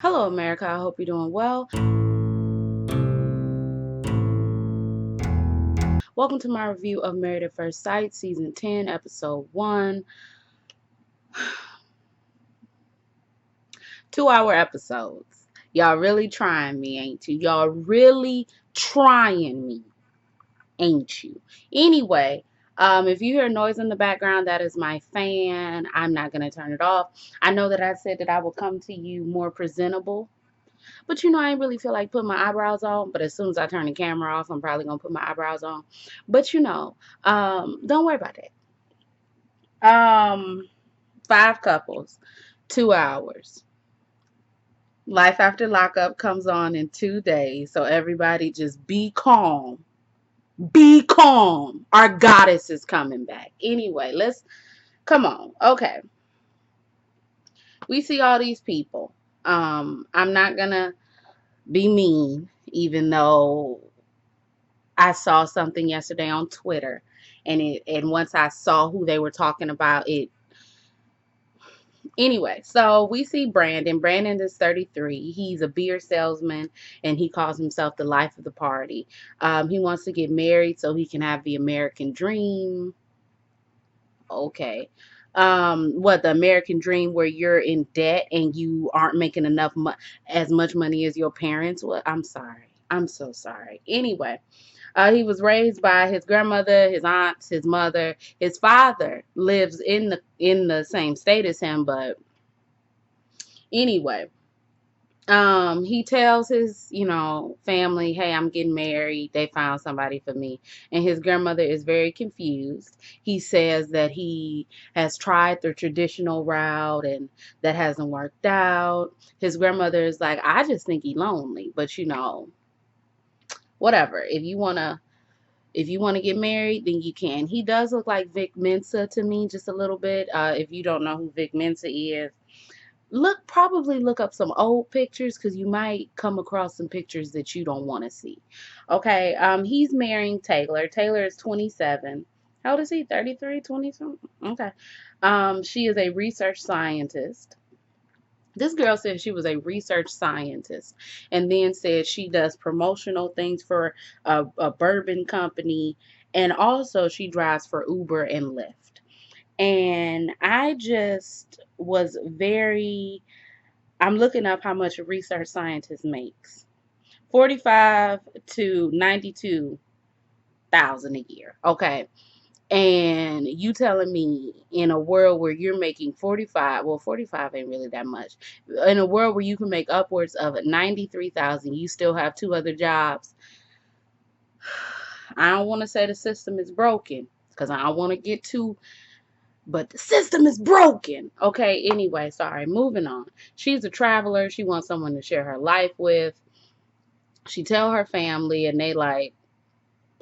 Hello, America. I hope you're doing well. Welcome to my review of Married at First Sight, Season 10, Episode 1. 2-hour episodes. Y'all really trying me, ain't you? Y'all really trying me, ain't you? Anyway, if you hear noise in the background, that is my fan. I'm not going to turn it off. I know that I said that I will come to you more presentable. But I ain't really feel like putting my eyebrows on. But as soon as I turn the camera off, I'm probably gonna put my eyebrows on. But don't worry about that. 5 couples, 2 hours. Life After Lockup comes on in 2 days. So everybody just be calm. Be calm. Our goddess is coming back. Anyway, let's come on. Okay. We see all these people. I'm not gonna be mean, even though I saw something yesterday on Twitter, and once I saw who they were talking about, it anyway. So we see Brandon. Brandon is 33. He's a beer salesman, and he calls himself the life of the party. He wants to get married so he can have the American dream. Okay. What, the American dream where you're in debt and you aren't making as much money as your parents? Well, I'm sorry. I'm so sorry. Anyway. He was raised by his grandmother, his aunts, his mother. His father lives in the same state as him, but anyway, he tells his family, "Hey, I'm getting married. They found somebody for me." And his grandmother is very confused. He says that he has tried the traditional route and that hasn't worked out. His grandmother is like, "I just think he's lonely, but whatever. If you want to get married, then you can." He does look like Vic Mensa to me, just a little bit. If you don't know who Vic Mensa is, probably look up some old pictures because you might come across some pictures that you don't want to see. Okay, he's marrying Taylor. Taylor is 27. How old is he? 33, 20 something? Okay. She is a research scientist. This girl said she was a research scientist and then said she does promotional things for a bourbon company, and also she drives for Uber and Lyft. And I just was I'm looking up how much a research scientist makes. 45 to 92,000 a year. Okay. And you telling me in a world where you're making 45, well, 45 ain't really that much. In a world where you can make upwards of 93,000, you still have 2 other jobs. I don't want to say the system is broken because I don't want to get too, but the system is broken. Okay, anyway, sorry, moving on. She's a traveler. She wants someone to share her life with. She tell her family and they like,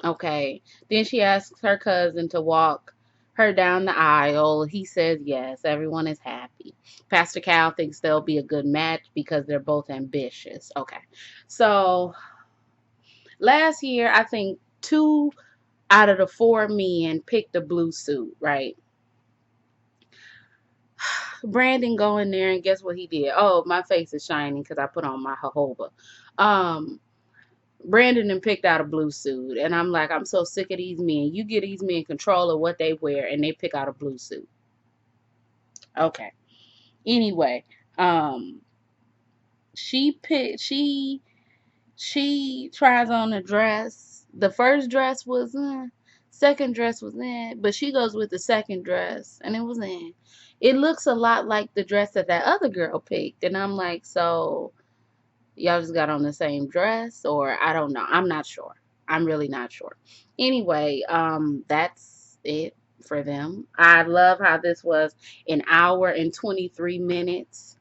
okay. Then she asks her cousin to walk her down the aisle. He says yes. Everyone is happy. Pastor Cal thinks they'll be a good match because they're both ambitious. Okay. So last year, I think 2 out of the 4 men picked the blue suit, right? Brandon go in there and guess what he did? Oh, my face is shining because I put on my jojoba. Um, Brandon and picked out a blue suit, and I'm like, I'm so sick of these men. You get these men control of what they wear, and they pick out a blue suit. Okay. Anyway, um, she tries on a dress. The first dress was in, second dress was in, but she goes with the second dress, and it was in. It looks a lot like the dress that other girl picked, and I'm like, so y'all just got on the same dress, or I don't know. I'm not sure. I'm really not sure. Anyway, that's it for them. I love how this was an hour and 23 minutes,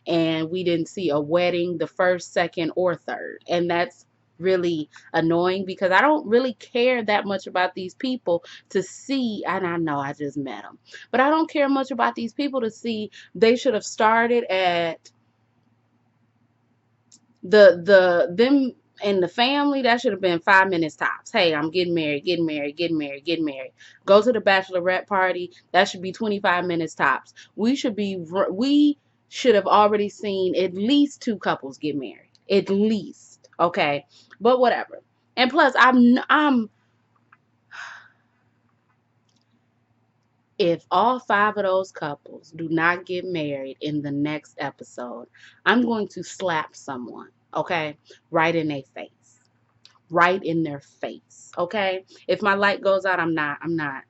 and we didn't see a wedding the first, second, or third. And that's really annoying because I don't really care that much about these people to see, and I know I just met them, but I don't care much about these people to see. They should have started at them and the family. That should have been 5 minutes tops. Hey, I'm getting married, getting married, getting married, getting married. Go to the bachelorette party. That should be 25 minutes tops. We should have already seen at least two couples get married. At least. Okay. But whatever. And plus, if all five of those couples do not get married in the next episode, I'm going to slap someone, okay? Right in their face. Right in their face, okay? If my light goes out, I'm not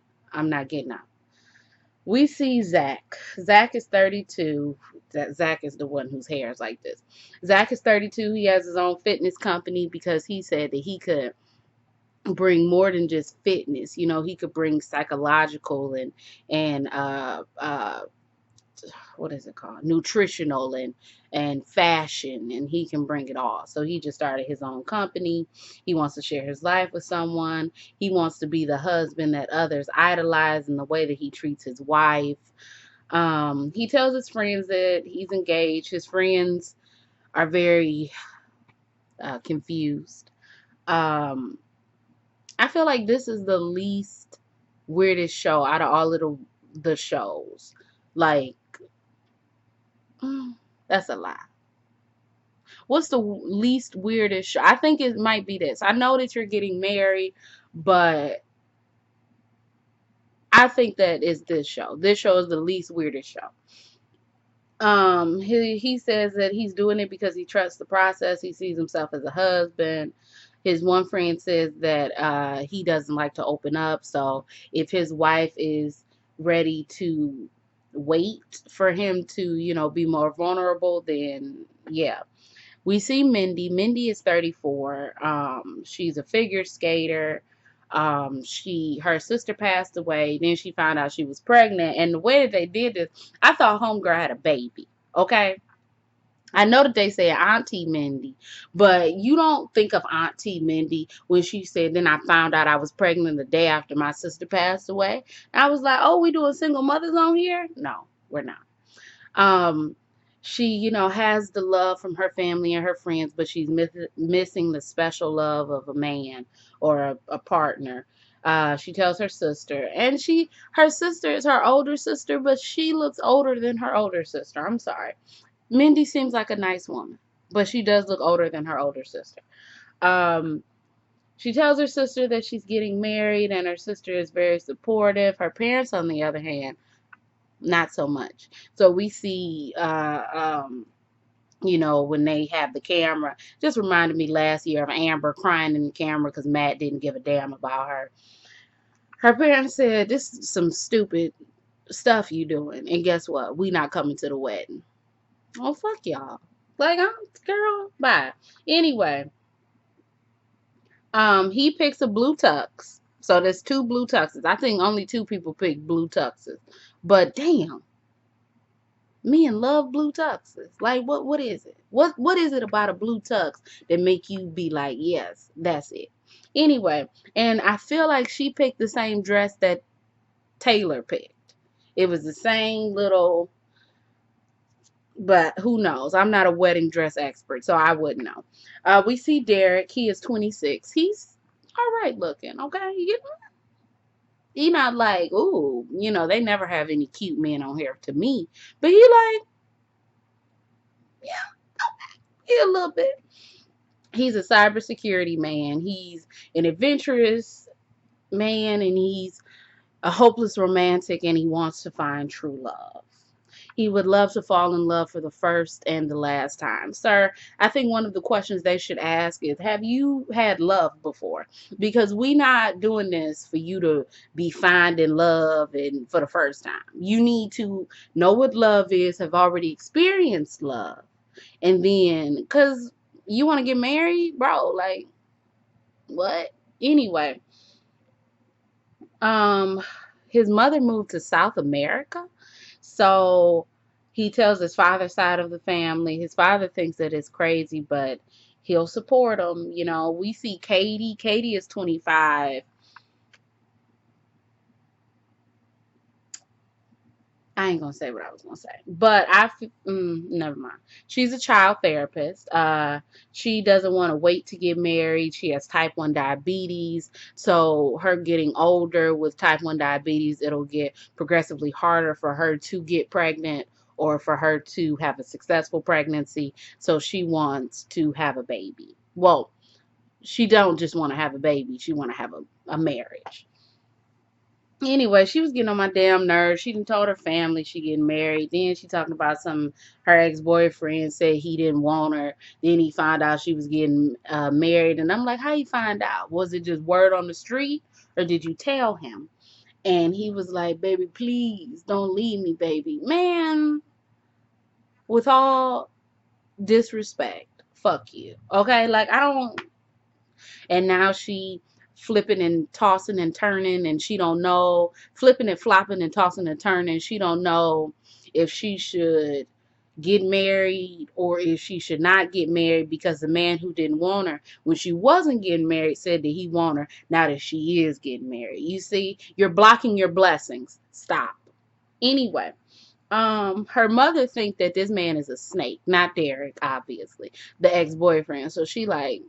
getting up. We see Zach. Zach is 32. Zach is the one whose hair is like this. Zach is 32. He has his own fitness company because he said that he could bring more than just fitness. You know, he could bring psychological and what is it called? Nutritional and fashion, and he can bring it all. So he just started his own company. He wants to share his life with someone. He wants to be the husband that others idolize in the way that he treats his wife. He tells his friends that he's engaged. His friends are very confused. Um, I feel like this is the least weirdest show out of all of the shows. Like, that's a lie. What's the least weirdest show? I think it might be this. I know that you're getting married, but I think that is this show. This show is the least weirdest show. He says that he's doing it because he trusts the process. He sees himself as a husband. His one friend says that he doesn't like to open up. So if his wife is ready to wait for him to, be more vulnerable, then yeah. We see Mindy. Mindy is 34. She's a figure skater. Her sister passed away. Then she found out she was pregnant. And the way that they did this, I thought homegirl had a baby. Okay. I know that they say Auntie Mindy, but you don't think of Auntie Mindy when she said, then I found out I was pregnant the day after my sister passed away. And I was like, oh, we doing single mothers on here? No, we're not. She, has the love from her family and her friends, but she's missing the special love of a man or a partner. She tells her sister, and her sister is her older sister, but she looks older than her older sister. I'm sorry. Mindy seems like a nice woman, but she does look older than her older sister. Um, she tells her sister that she's getting married, and her sister is very supportive. Her parents, on the other hand, not so much. So we see, when they have the camera, just reminded me last year of Amber crying in the camera because Matt didn't give a damn about her. Her parents said, this is some stupid stuff you doing. And guess what? We not coming to the wedding. Oh, fuck y'all. Like, girl, bye. Anyway, he picks a blue tux. So there's two blue tuxes. I think only two people pick blue tuxes. But damn, men love blue tuxes. Like, what is it? What is it about a blue tux that make you be like, yes, that's it? Anyway, and I feel like she picked the same dress that Taylor picked. It was the same little, but who knows? I'm not a wedding dress expert, so I wouldn't know. We see Derek. He is 26. He's all right looking, okay? He not like, ooh, they never have any cute men on here to me. But he like, yeah, a little bit. He's a cybersecurity man. He's an adventurous man, and he's a hopeless romantic, and he wants to find true love. He would love to fall in love for the first and the last time. Sir, I think one of the questions they should ask is, have you had love before? Because we not doing this for you to be finding love and for the first time. You need to know what love is, have already experienced love. And then, because you want to get married, bro, like, what? Anyway, his mother moved to South America. So he tells his father's side of the family. His father thinks that it's crazy, but he'll support him. We see Katie. Katie is 25. I ain't gonna say what I was gonna say, but never mind. She's a child therapist. She doesn't want to wait to get married. She has type 1 diabetes, so her getting older with type 1 diabetes, it'll get progressively harder for her to get pregnant or for her to have a successful pregnancy. So she wants to have a baby. Well, she don't just want to have a baby. She want to have a marriage. Anyway, she was getting on my damn nerves. She done told her family she getting married. Then she talking about some her ex-boyfriend said he didn't want her. Then he found out she was getting married. And I'm like, how you find out? Was it just word on the street or did you tell him? And he was like, baby, please don't leave me, baby. Man, with all disrespect, fuck you. Okay? Like, I don't. And now she flipping and tossing and turning, and she don't know, flipping and flopping and tossing and turning. She don't know if she should get married or if she should not get married, because the man who didn't want her when she wasn't getting married said that he want her now that she is getting married. You see, you're blocking your blessings. Stop. Anyway, her mother think that this man is a snake, not Derek, obviously, the ex-boyfriend. So she like,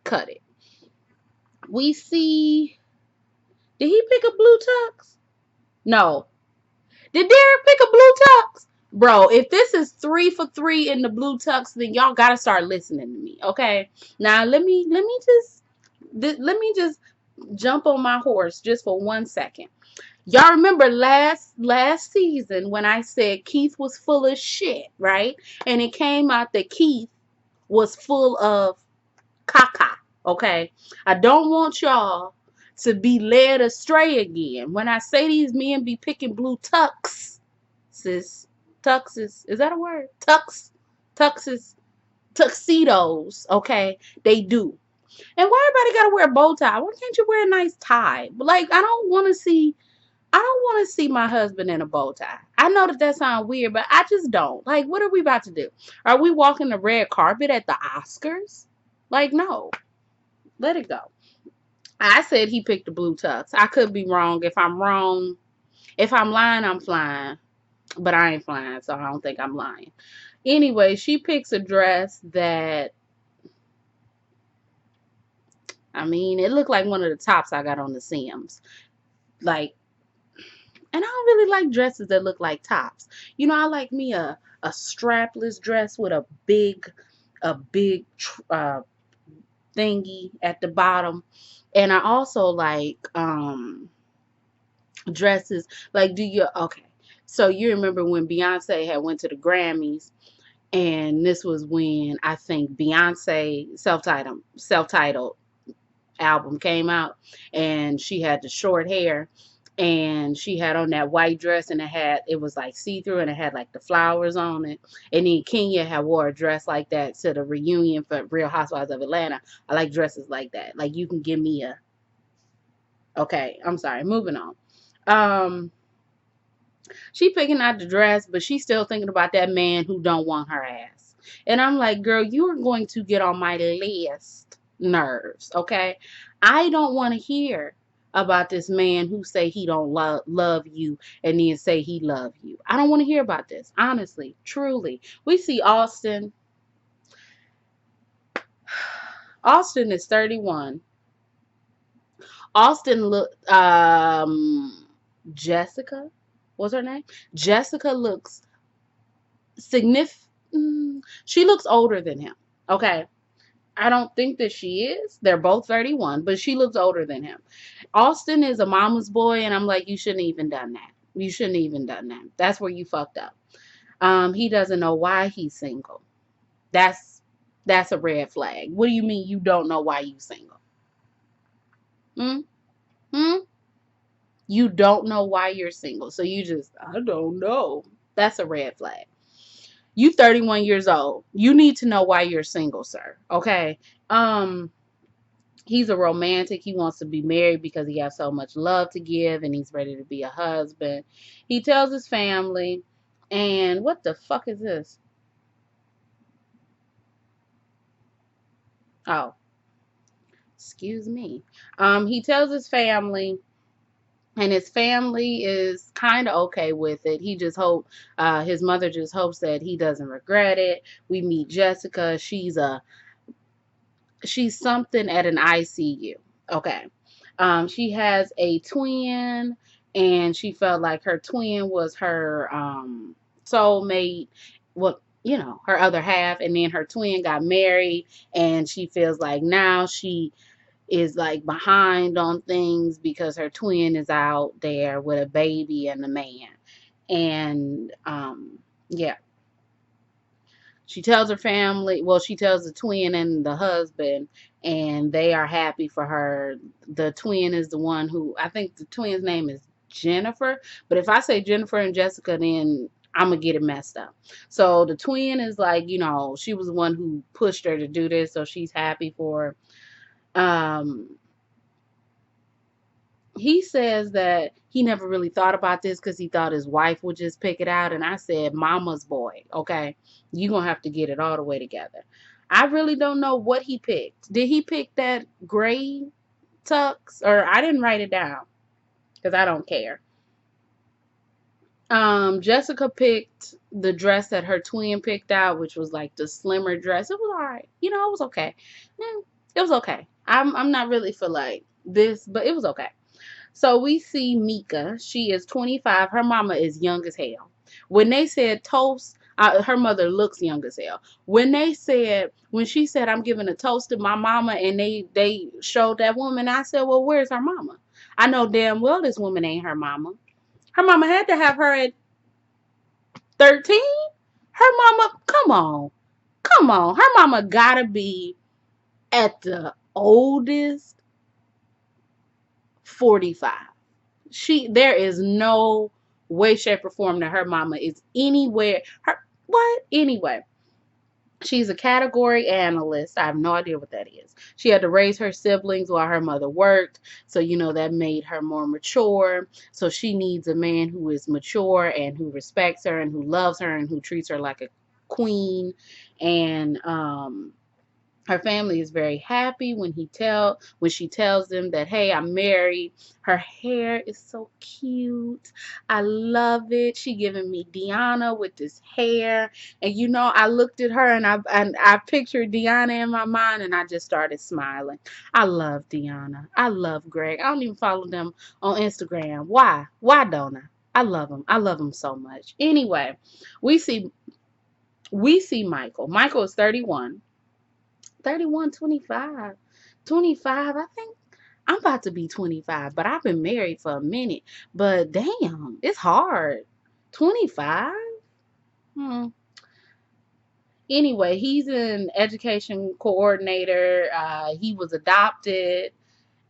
cut it. We see, did he pick a blue tux? No. Did Derek pick a blue tux? Bro, if this is 3 for 3 in the blue tux, then y'all gotta start listening to me, okay? Now let me just jump on my horse just for 1 second. Y'all remember last season when I said Keith was full of shit, right? And it came out that Keith was full of caca, okay? I don't want y'all to be led astray again. When I say these men be picking blue tuxes, is that a word? Tuxes, tuxedos, okay? They do. And why everybody gotta wear a bow tie? Why can't you wear a nice tie? Like, I don't want to see my husband in a bow tie. I know that sounds weird, but I just don't. Like, what are we about to do? Are we walking the red carpet at the Oscars? Like, no. Let it go. I said he picked the blue tux. I could be wrong. If I'm wrong, if I'm lying, I'm flying. But I ain't flying, so I don't think I'm lying. Anyway, she picks a dress that, I mean, it looked like one of the tops I got on the Sims. Like, and I don't really like dresses that look like tops. You know, I like me a strapless dress with a big thingy at the bottom. And I also like dresses like, okay, so you remember when Beyonce had went to the Grammys, and this was when I think Beyonce self-titled album came out, and she had the short hair, and she had on that white dress, and it was like see-through, and it had like the flowers on it. And then Kenya had wore a dress like that to the reunion for Real Housewives of Atlanta. I like dresses like that. Like, you can give me a, okay, I'm sorry, moving on. She picking out the dress, but she's still thinking about that man who don't want her ass. And I'm like, girl, you are going to get on my last nerves, okay? I don't want to hear about this man who say he don't love you and then say he love you. I don't want to hear about this, honestly, truly. We see Austin. Austin is 31. Austin Jessica, what's her name? Jessica looks significant. She looks older than him. Okay. I don't think that she is. They're both 31, but she looks older than him. Austin is a mama's boy, and I'm like, you shouldn't even done that. You shouldn't even done that. That's where you fucked up. He doesn't know why he's single. That's a red flag. What do you mean you don't know why you single? You don't know why you're single. So you just, I don't know. That's a red flag. You 31 years old. You need to know why you're single, sir. Okay. He's a romantic. He wants to be married because he has so much love to give and he's ready to be a husband. He tells his family, and what the fuck is this? Oh, excuse me. He tells his family, and his family is kind of okay with it. He just his mother just hopes that he doesn't regret it. We meet Jessica. She's something at an ICU. Okay. She has a twin, and she felt like her twin was her soulmate, well, you know, her other half, and then her twin got married, and she feels like now she is like behind on things because her twin is out there with a baby and a man. And yeah, she tells her family, well, she tells the twin and the husband, and they are happy for her. The twin is the one who, I think the twin's name is Jennifer, but if I say Jennifer and Jessica, then I'm gonna get it messed up. So the twin is like, you know, she was the one who pushed her to do this, so she's happy for her. He says that he never really thought about this because he thought his wife would just pick it out. And I said, mama's boy, okay? You're going to have to get it all the way together. I really don't know what he picked. Did he pick that gray tux? Or I didn't write it down because I don't care. Jessica picked the dress that her twin picked out, which was like the slimmer dress. It was all right. You know, it was okay. It was okay. I'm not really for like this, but it was okay. So we see Mika. She is 25. Her mama is young as hell. When they said toast, her mother looks young as hell. When she said, I'm giving a toast to my mama, and they showed that woman, I said, well, where's her mama? I know damn well this woman ain't her mama. Her mama had to have her at 13. Her mama, come on. Come on. Her mama gotta be at the oldest 45. There is no way, shape, or form that her mama is anywhere. Anyway, she's a category analyst. I have no idea what that is. She had to raise her siblings while her mother worked, so you know that made her more mature. So she needs a man who is mature and who respects her and who loves her and who treats her like a queen. And her family is very happy when she tells them that, hey, I'm married. Her hair is so cute. I love it. She giving me Deanna with this hair. And you know, I looked at her and I pictured Deanna in my mind, and I just started smiling. I love Deanna. I love Greg. I don't even follow them on Instagram. Why? Why don't I? I love them. I love them so much. Anyway, we see Michael. Michael is 31. 31, 25. 25, I think I'm about to be 25, but I've been married for a minute. But damn, it's hard. 25? Hmm. Anyway, he's an education coordinator. He was adopted,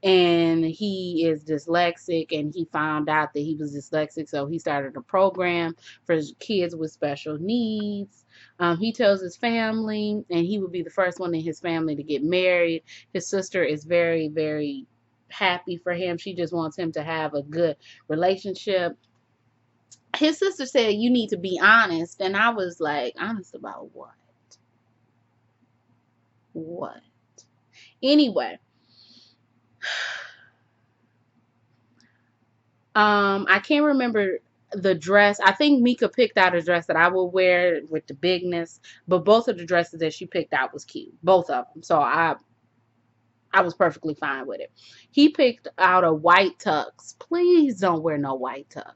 and he is dyslexic, and he found out that he was dyslexic, so he started a program for kids with special needs. He tells his family, and he would be the first one in his family to get married. His sister is very, very happy for him. She just wants him to have a good relationship. His sister said, you need to be honest, and I was like, honest about what? What? Anyway, I can't remember the dress. I think Mika picked out a dress that I would wear with the bigness, but both of the dresses that she picked out was cute, both of them. So I was perfectly fine with it. He picked out a white tux. Please don't wear no white tux.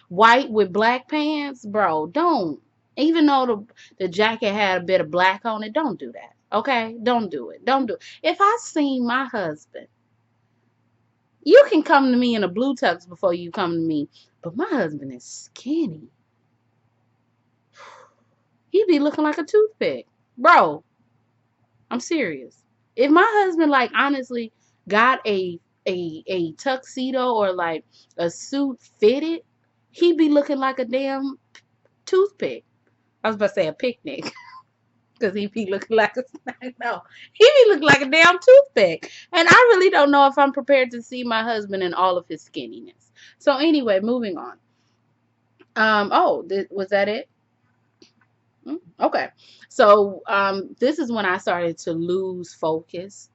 White with black pants, bro. Don't. Even though the jacket had a bit of black on it, don't do that. Okay? Don't do it. Don't do it. If I seen my husband, you can come to me in a blue tux before you come to me. But my husband is skinny. He be looking like a toothpick. Bro, I'm serious. If my husband, like, honestly got a tuxedo or like a suit fitted, he'd be looking like a damn toothpick. I was about to say a picnic. Because he be looking like a no. He be looking like a damn toothpick. And I really don't know if I'm prepared to see my husband in all of his skinniness. So anyway, moving on. Was that it? Okay. So this is when I started to lose focus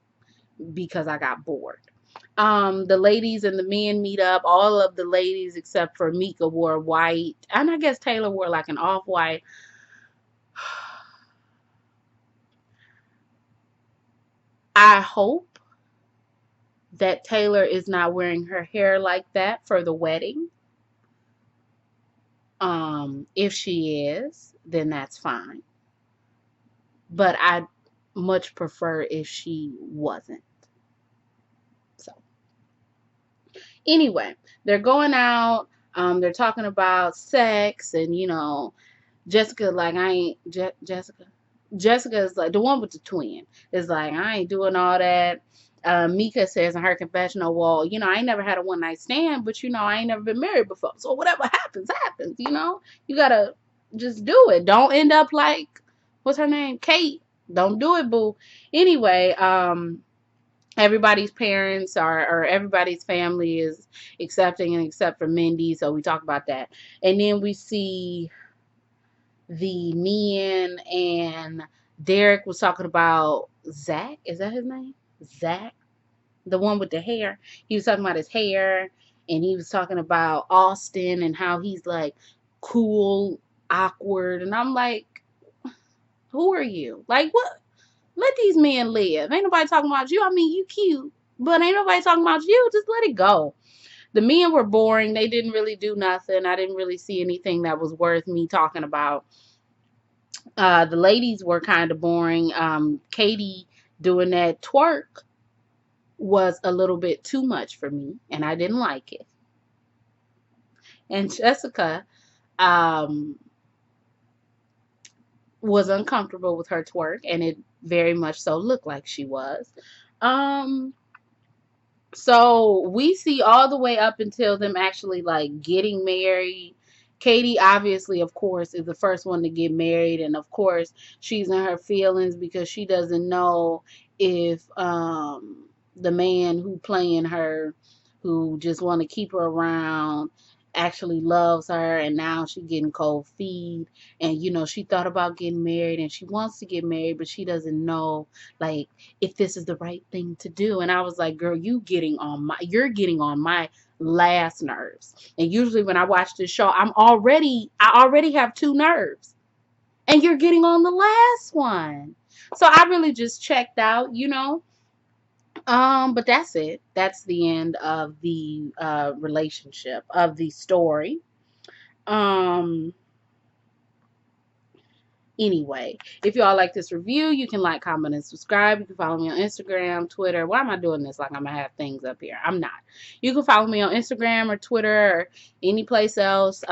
because I got bored. The ladies and the men meet up. All of the ladies except for Mika wore white. And I guess Taylor wore like an off-white. I hope that Taylor is not wearing her hair like that for the wedding. If she is, then that's fine. But I'd much prefer if she wasn't. So anyway, they're going out. They're talking about sex, and Jessica, like, I ain't Jessica. Jessica is like the one with the twin. Is like, I ain't doing all that. Mika says in her confessional, well, I ain't never had a one night stand, but I ain't never been married before. So whatever happens, happens. You gotta just do it. Don't end up like, what's her name, Kate. Don't do it, boo. Anyway, everybody's parents or everybody's family is accepting, and except for Mindy. So we talk about that, and then we see the men, and Derek was talking about Zach. Is that his name? Zach, the one with the hair. He was talking about his hair, and he was talking about Austin and how he's like cool, awkward, and I'm like, who are you? Like, what? Let these men live. Ain't nobody talking about you. I mean, you cute, but ain't nobody talking about you. Just let it go. The men were boring. They didn't really do nothing. I didn't really see anything that was worth me talking about. The ladies were kind of boring. Katie doing that twerk was a little bit too much for me, and I didn't like it. And Jessica was uncomfortable with her twerk, and it very much so looked like she was. So we see all the way up until them actually like getting married. Katie, obviously, of course, is the first one to get married, and of course, she's in her feelings because she doesn't know if the man who playing her, who just want to keep her around, actually loves her, and now she's getting cold feet. And she thought about getting married, and she wants to get married, but she doesn't know like if this is the right thing to do. And I was like, girl, you're getting on my last nerves. And usually when I watch this show, I already have two nerves, and you're getting on the last one. So I really just checked out. But that's it. That's the end of the relationship, of the story. Anyway, if y'all like this review, you can like, comment, and subscribe. You can follow me on Instagram, Twitter. Why am I doing this like I'm going to have things up here? I'm not. You can follow me on Instagram or Twitter or any place else.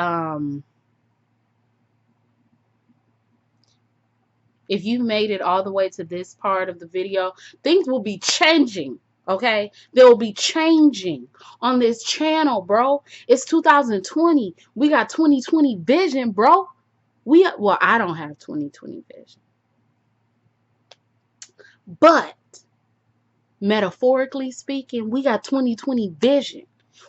If you made it all the way to this part of the video, things will be changing. Okay, they will be changing on this channel, bro. It's 2020. We got 2020 vision, bro. Well, I don't have 2020 vision, but metaphorically speaking, we got 2020 vision.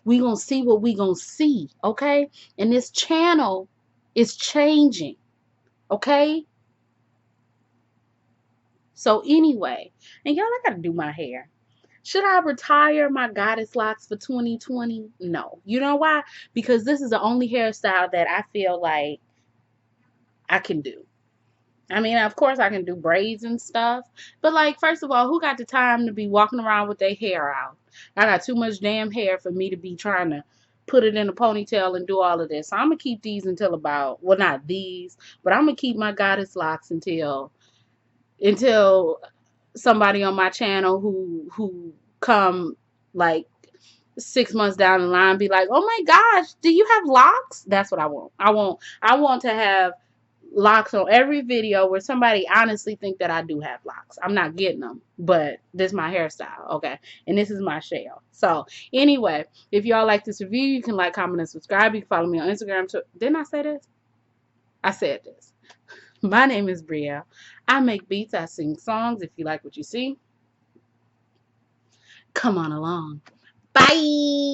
We gonna see what we gonna see, okay? And this channel is changing, okay? So anyway, and y'all, I gotta do my hair. Should I retire my goddess locks for 2020? No. You know why? Because this is the only hairstyle that I feel like I can do. I mean, of course I can do braids and stuff, but like, first of all, who got the time to be walking around with their hair out? I got too much damn hair for me to be trying to put it in a ponytail and do all of this. So I'm gonna keep these until about, well, not these, but I'm gonna keep my goddess locks until somebody on my channel who come like 6 months down the line be like, oh my gosh, do you have locks? That's what I want. I want to have locks on every video where somebody honestly think that I do have locks. I'm not getting them, but this is my hairstyle, okay? And this is my shell. So anyway, if y'all like this review, you can like, comment, and subscribe. You can follow me on Instagram too. Didn't I say this? I said this. My name is Brielle. I make beats. I sing songs. If you like what you see, come on along. Bye.